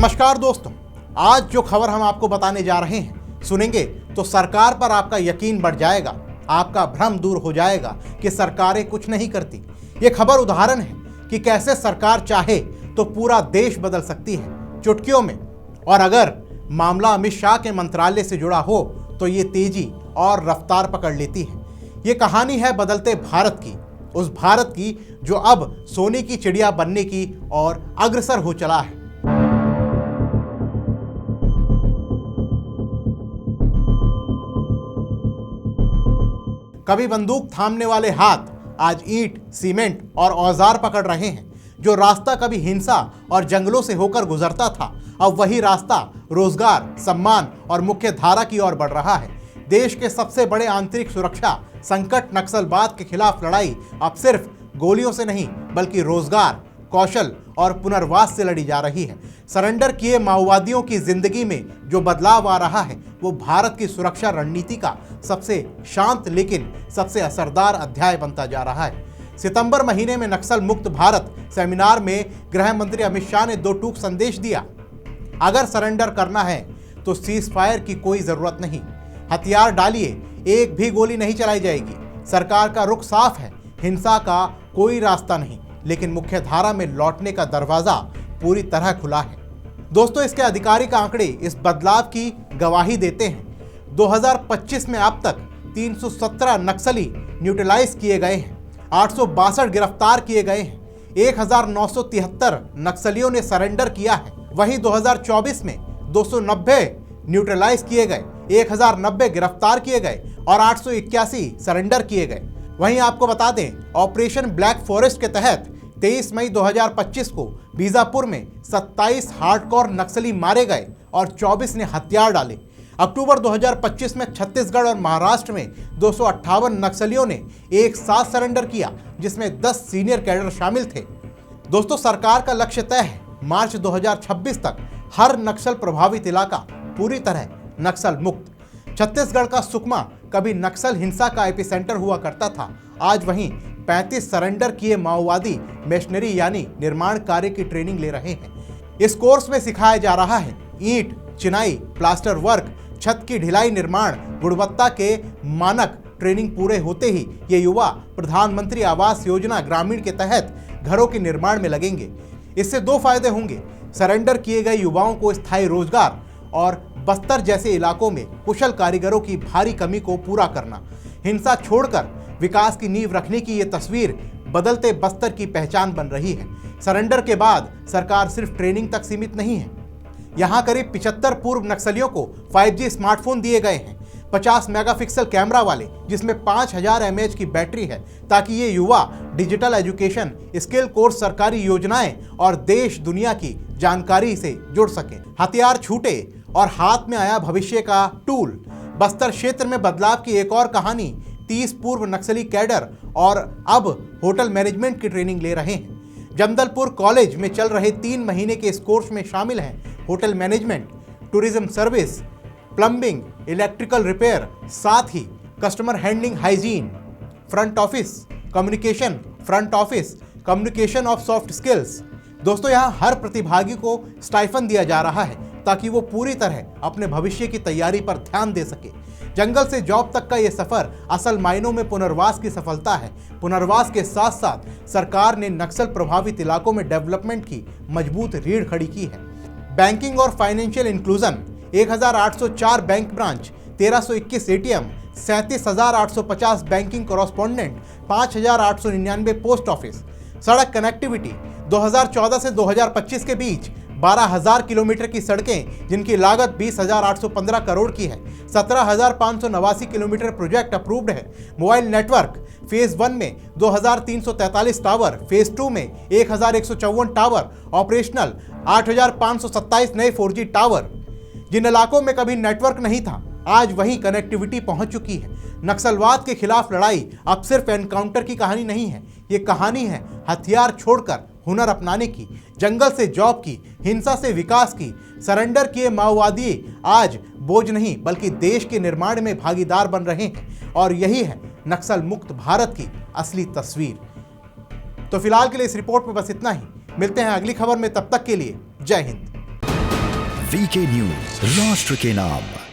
नमस्कार दोस्तों, आज जो खबर हम आपको बताने जा रहे हैं, सुनेंगे तो सरकार पर आपका यकीन बढ़ जाएगा, आपका भ्रम दूर हो जाएगा कि सरकारें कुछ नहीं करती। ये खबर उदाहरण है कि कैसे सरकार चाहे तो पूरा देश बदल सकती है चुटकियों में। और अगर मामला अमित शाह के मंत्रालय से जुड़ा हो तो ये तेजी और रफ्तार पकड़ लेती है। ये कहानी है बदलते भारत की, उस भारत की जो अब सोने की चिड़िया बनने की और अग्रसर हो चला है। कभी बंदूक थामने वाले हाथ आज ईंट, सीमेंट और औजार पकड़ रहे हैं। जो रास्ता कभी हिंसा और जंगलों से होकर गुजरता था, अब वही रास्ता रोजगार, सम्मान और मुख्य धारा की ओर बढ़ रहा है। देश के सबसे बड़े आंतरिक सुरक्षा संकट नक्सलवाद के खिलाफ लड़ाई अब सिर्फ गोलियों से नहीं बल्कि रोजगार, कौशल और पुनर्वास से लड़ी जा रही है। सरेंडर किए माओवादियों की जिंदगी में जो बदलाव आ रहा है वो भारत की सुरक्षा रणनीति का सबसे शांत लेकिन सबसे असरदार अध्याय बनता जा रहा है। सितंबर महीने में नक्सल मुक्त भारत सेमिनार में गृह मंत्री अमित शाह ने 2 टूक संदेश दिया। अगर सरेंडर करना है तो सीज फायर की कोई जरूरत नहीं, हथियार डालिए, एक भी गोली नहीं चलाई जाएगी। सरकार का रुख साफ है, हिंसा का कोई रास्ता नहीं, लेकिन मुख्य धारा में लौटने का दरवाजा पूरी तरह खुला है। दोस्तों, इसके आधिकारिक आंकड़े इस बदलाव की गवाही देते हैं। 2025 में अब तक 317 नक्सली न्यूट्रलाइज किए गए हैं, 862 गिरफ्तार किए गए हैं, 1973 नक्सलियों ने सरेंडर किया है। वहीं 2024 में 290 न्यूट्रलाइज किए गए, 1090 गिरफ्तार किए गए और 881 सरेंडर किए गए। वहीं आपको बता दें, ऑपरेशन ब्लैक फॉरेस्ट के तहत 23 मई 2025 को बीजापुर में 27 हार्डकोर नक्सली मारे गए और 24 ने हथियार डाले। अक्टूबर 2025 में छत्तीसगढ़ और महाराष्ट्र में 258 नक्सलियों ने एक साथ सरेंडर किया, जिसमें 10 सीनियर कैडर शामिल थे। दोस्तों, सरकार का लक्ष्य तय है, मार्च 2026 तक हर नक्सल प्रभावित इलाका पूरी तरह नक्सल मुक्त। छत्तीसगढ़ का सुकमा कभी नक्सल हिंसा का एपिसेंटर हुआ करता था, आज वहीं 35 सरेंडर किए माओवादी मशीनरी यानी निर्माण कार्य की ट्रेनिंग ले रहे हैं। इस कोर्स में सिखाया जा रहा है ईंट, चिनाई, प्लास्टर वर्क, छत की ढिलाई, निर्माण गुणवत्ता के मानक। ट्रेनिंग पूरे होते ही ये युवा प्रधानमंत्री आवास योजना ग्रामीण के तहत घरों के निर्माण में लगेंगे। इससे 2 फायदे होंगे, सरेंडर किए गए युवाओं को स्थायी रोजगार और बस्तर जैसे इलाकों में कुशल कारीगरों की भारी कमी को पूरा करना। हिंसा छोड़कर विकास की नींव रखने की ये तस्वीर बदलते बस्तर की पहचान बन रही है। सरेंडर के बाद सरकार सिर्फ ट्रेनिंग तक सीमित नहीं है। यहाँ करीब 75 पूर्व नक्सलियों को 5G स्मार्टफोन दिए गए हैं, 50 मेगापिक्सल कैमरा वाले, जिसमें 5000 mAh की बैटरी है, ताकि ये युवा डिजिटल एजुकेशन, स्किल कोर्स, सरकारी योजनाएं और देश दुनिया की जानकारी से जुड़ सके। हथियार छूटे और हाथ में आया भविष्य का टूल। बस्तर क्षेत्र में बदलाव की एक और कहानी, 30 पूर्व नक्सली कैडर और अब होटल मैनेजमेंट की ट्रेनिंग ले रहे हैं। जमदलपुर कॉलेज में चल रहे 3 महीने के इस कोर्स में शामिल हैं hotel management, tourism service, plumbing, electrical repair, साथ ही customer handling, hygiene, front office communication of soft skills. दोस्तों, यहाँ हर प्रतिभागी को स्टाइफन दिया जा रहा है ताकि वो पूरी तरह अपने भविष्य की तैयारी पर ध्यान दे सके। जंगल से जॉब तक का ये सफर असल मायनों में पुनर्वास की सफलता है। पुनर्वास के साथ साथ सरकार ने नक्सल प्रभावित इलाकों में डेवलपमेंट की मजबूत रीढ़ खड़ी की है। बैंकिंग और financial inclusion, 1804 bank branch, 1321 ATM, 37,850 banking correspondent, 5,899 post office. सड़क कनेक्टिविटी, 2014 से 2025 के बीच 12,000 किलोमीटर की सड़कें, जिनकी लागत 20,815 करोड़ की है। 17,589 किलोमीटर प्रोजेक्ट अप्रूव्ड है। मोबाइल नेटवर्क, फेज 1 में 2,343 टावर, फेज 2 में 1,154 टावर ऑपरेशनल, 8,527 नए 4G टावर। जिन इलाकों में कभी नेटवर्क नहीं था, आज वहीं कनेक्टिविटी पहुंच चुकी है। नक्सलवाद के खिलाफ लड़ाई अब सिर्फ एनकाउंटर की कहानी नहीं है, ये कहानी है हथियार छोड़कर हुनर अपनाने की, जंगल से जॉब की, हिंसा से विकास की। सरेंडर किए माओवादी आज बोझ नहीं बल्कि देश के निर्माण में भागीदार बन रहे हैं, और यही है नक्सल मुक्त भारत की असली तस्वीर। तो फिलहाल के लिए इस रिपोर्ट में बस इतना ही। मिलते हैं अगली खबर में, तब तक के लिए जय हिंद। वीके न्यूज, राष्ट्र के नाम।